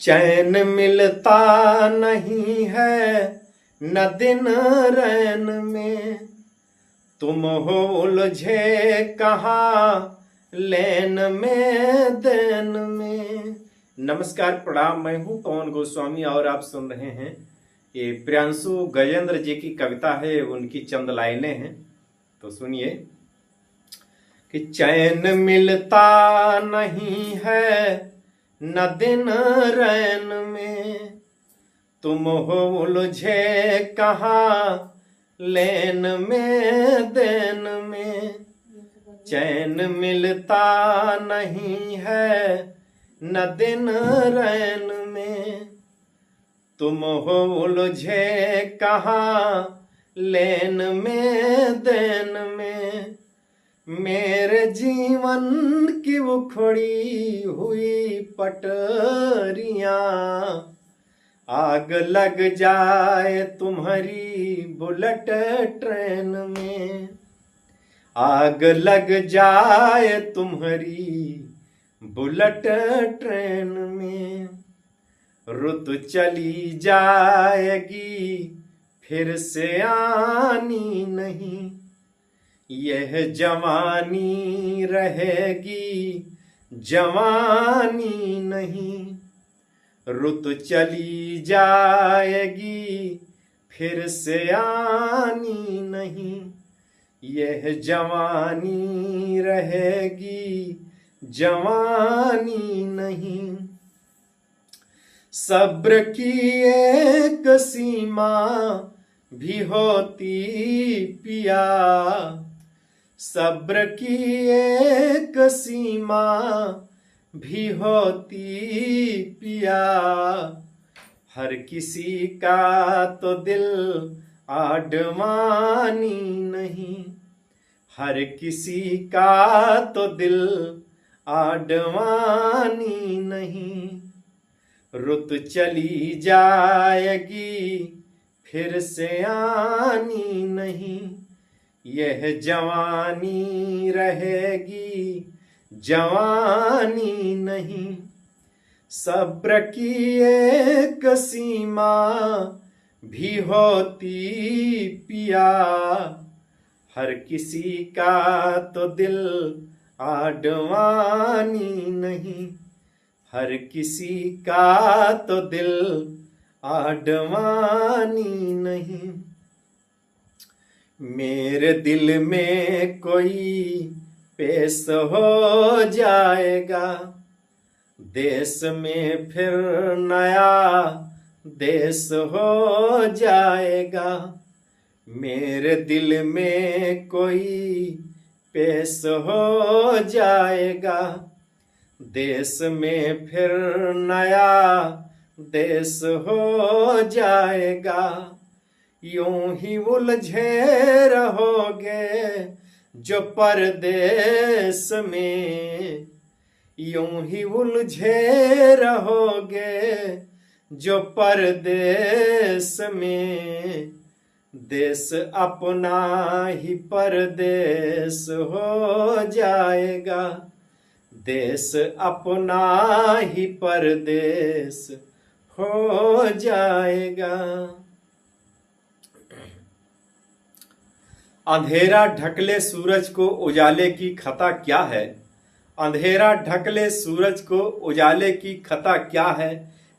चैन मिलता नहीं है न दिन रैन में, तुम हो उलझे कहाँ लेन में देन में। नमस्कार प्रणाम, मैं हूं पवन गोस्वामी और आप सुन रहे हैं ये प्रियांशु गजेंद्र जी की कविता है, उनकी चंद लाइनें हैं तो सुनिए कि चैन मिलता नहीं है न दिन रैन में, तुम हो उलझे कहाँ लेन में देन में। चैन मिलता नहीं है न दिन रैन में, तुम हो उलझे कहाँ लेन में देन में। मेरे जीवन की उखड़ी हुई पटरियां, आग लग जाए तुम्हारी बुलेट ट्रेन में, आग लग जाए तुम्हारी बुलेट ट्रेन में। रुत चली जाएगी फिर से आनी नहीं, यह जवानी रहेगी जवानी नहीं। रुत चली जाएगी फिर से आनी नहीं, यह जवानी रहेगी जवानी नहीं। सब्र की एक सीमा भी होती पिया, सब्र की एक सीमा भी होती पिया। हर किसी का तो दिल आडवानी नहीं, हर किसी का तो दिल आडवानी नहीं। रुत चली जाएगी फिर से आनी नहीं, यह जवानी रहेगी जवानी नहीं। सब्र की एक सीमा भी होती पिया, हर किसी का तो दिल आडवानी नहीं, हर किसी का तो दिल आडवानी नहीं। मेरे दिल में कोई पेश हो जाएगा, देश में फिर नया देश हो जाएगा। मेरे दिल में कोई पेश हो जाएगा, देश में फिर नया देश हो जाएगा। यूं ही उलझे रहोगे जो परदेश में, यूं ही उलझे रहोगे जो परदेश में। देश अपना ही परदेश हो जाएगा, देश अपना ही परदेश हो जाएगा। अंधेरा ढकले सूरज को उजाले की खता क्या है, अंधेरा ढकले सूरज को उजाले की खता क्या है।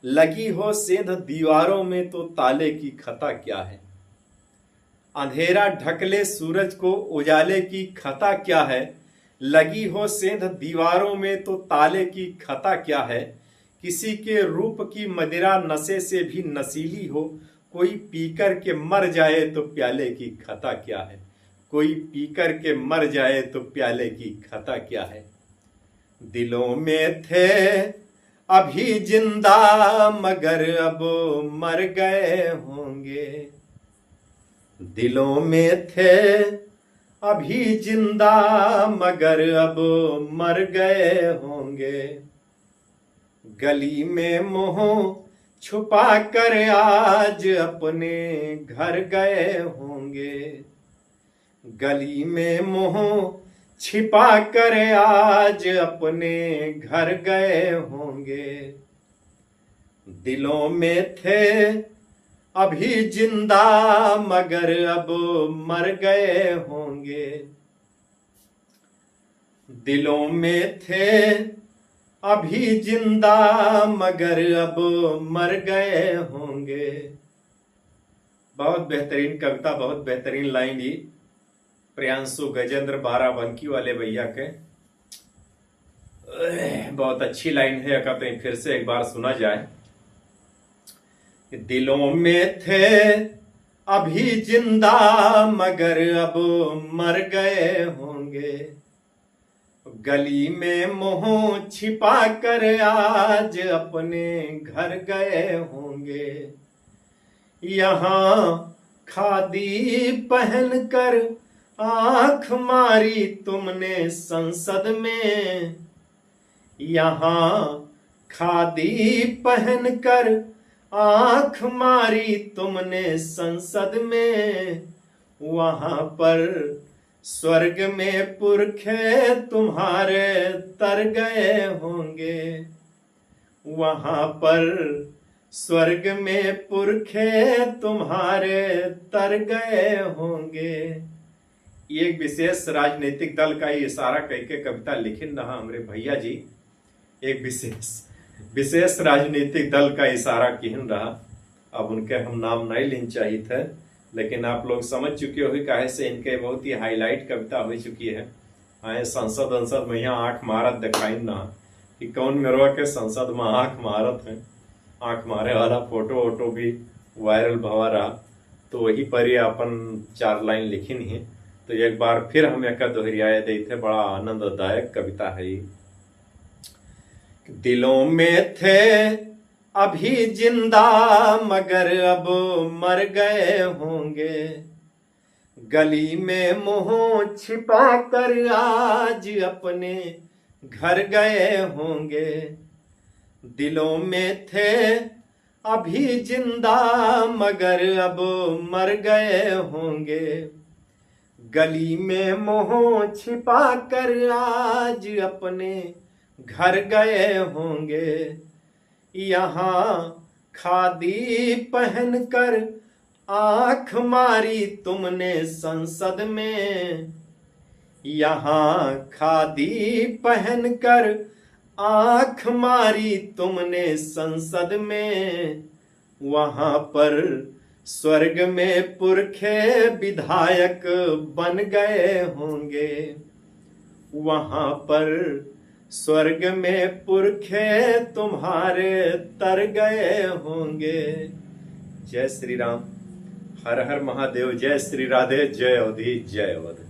लगी हो सेंध दीवारों में तो ताले की खता क्या है। अंधेरा ढकले सूरज को उजाले की खता क्या है, लगी हो सेंध दीवारों में तो ताले की खता क्या है। किसी के रूप की मदिरा नशे से भी नशीली हो, कोई पीकर के मर जाए तो प्याले की खता क्या है, कोई पीकर के मर जाए तो प्याले की खता क्या है। दिलों में थे अभी जिंदा मगर अब मर गए होंगे, दिलों में थे अभी जिंदा मगर अब मर गए होंगे। गली में मुंह छुपा कर आज अपने घर गए होंगे, गली में मुंह छिपा कर आज अपने घर गए होंगे। दिलों में थे अभी जिंदा मगर अब मर गए होंगे। दिलों में थे अभी जिंदा मगर अब मर गए होंगे। बहुत बेहतरीन कविता, बहुत बेहतरीन लाइन ये प्रियांशु गजेंद्र बाराबंकी वाले भैया के। बहुत अच्छी लाइन है, कहते फिर से एक बार सुना जाए। दिलों में थे अभी जिंदा मगर अब मर गए होंगे। गली में मुंह छिपा कर आज अपने घर गए होंगे। यहाँ खादी पहन कर आंख मारी तुमने संसद में। यहाँ खादी पहन कर आंख मारी तुमने संसद में। वहां पर स्वर्ग में पुरखे तुम्हारे तर गए होंगे। वहां पर स्वर्ग में पुरखे तुम्हारे तर गए होंगे। एक विशेष राजनीतिक दल का ही इशारा करके कविता लिखिन रहा हमारे भैया जी। एक विशेष राजनीतिक दल का इशारा किन रहा। अब उनके हम नाम नहीं लेना चाहिए थे, लेकिन आप लोग समझ चुके हो काहे से इनके बहुत ही हाईलाइट कविता हो चुकी है। आए संसद में यहाँ आंख मारत दिखाई ना कि कौन मेरवा के संसद में आंख मारत है। आंख मारे वाला फोटो वोटो भी वायरल भवा रहा, तो वही पर ही अपन 4 लाइन लिखी है। तो एक बार फिर हम एक दोहराए देते, बड़ा आनंददायक कविता है ये। दिलों में थे अभी जिंदा मगर अब मर गए होंगे। गली में मुंह छिपा कर आज अपने घर गए होंगे। दिलों में थे अभी जिंदा मगर अब मर गए होंगे। गली में मुंह छिपा कर आज अपने घर गए होंगे। यहाँ खादी पहन कर आंख मारी तुमने संसद में। यहाँ खादी पहन कर आंख मारी तुमने संसद में। वहां पर स्वर्ग में पुरखे विधायक बन गए होंगे। वहां पर स्वर्ग में पुरखे तुम्हारे तर गए होंगे। जय श्री राम, हर हर महादेव, जय श्री राधे, जय अवधि, जय अवध।